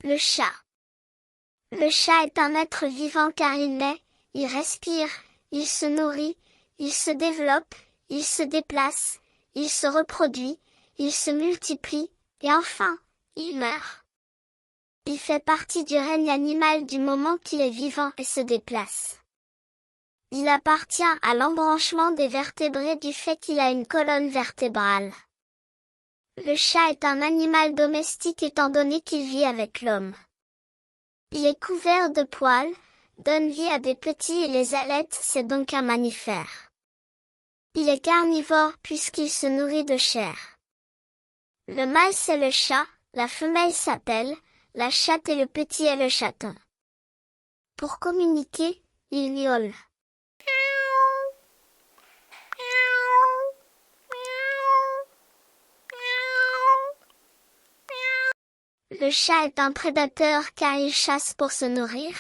Le chat. Le chat est un être vivant car il naît, il respire, il se nourrit, il se développe, il se déplace, il se reproduit, il se multiplie, et enfin, il meurt. Il fait partie du règne animal du moment qu'il est vivant et se déplace. Il appartient à l'embranchement des vertébrés du fait qu'il a une colonne vertébrale. Le chat est un animal domestique étant donné qu'il vit avec l'homme. Il est couvert de poils, donne vie à des petits et les allaite, c'est donc un mammifère. Il est carnivore puisqu'il se nourrit de chair. Le mâle c'est le chat, la femelle s'appelle la chatte et le petit est le chaton. Pour communiquer, il miaule. Le chat est un prédateur car il chasse pour se nourrir.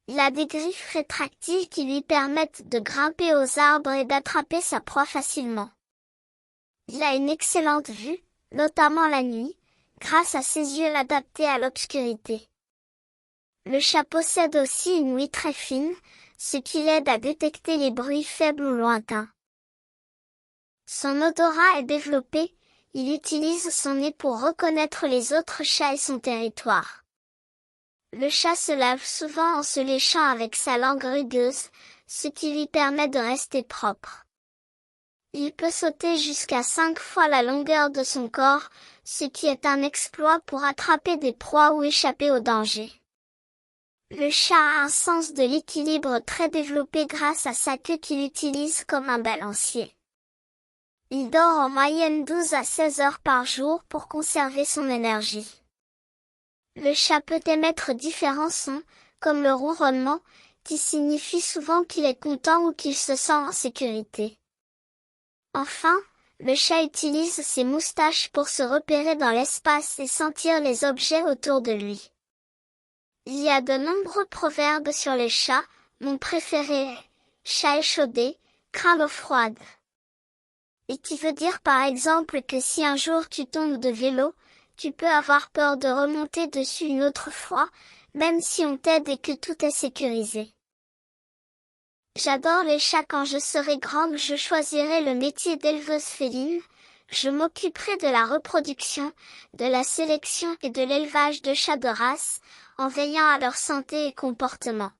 Il a des griffes rétractiles qui lui permettent de grimper aux arbres et d'attraper sa proie facilement. Il a une excellente vue, notamment la nuit, grâce à ses yeux adaptés à l'obscurité. Le chat possède aussi une ouïe très fine, ce qui l'aide à détecter les bruits faibles ou lointains. Son odorat est développé, il utilise son nez pour reconnaître les autres chats et son territoire. Le chat se lave souvent en se léchant avec sa langue rugueuse, ce qui lui permet de rester propre. Il peut sauter jusqu'à 5 fois la longueur de son corps, ce qui est un exploit pour attraper des proies ou échapper au danger. Le chat a un sens de l'équilibre très développé grâce à sa queue qu'il utilise comme un balancier. Il dort en moyenne 12 à 16 heures par jour pour conserver son énergie. Le chat peut émettre différents sons, comme le ronronnement, qui signifie souvent qu'il est content ou qu'il se sent en sécurité. Enfin, le chat utilise ses moustaches pour se repérer dans l'espace et sentir les objets autour de lui. Il y a de nombreux proverbes sur les chats, mon préféré est « chat échaudé, craint l'eau froide ». Et qui veut dire par exemple que si un jour tu tombes de vélo, tu peux avoir peur de remonter dessus une autre fois, même si on t'aide et que tout est sécurisé. J'adore les chats. Quand je serai grande, je choisirai le métier d'éleveuse féline. Je m'occuperai de la reproduction, de la sélection et de l'élevage de chats de race, en veillant à leur santé et comportement.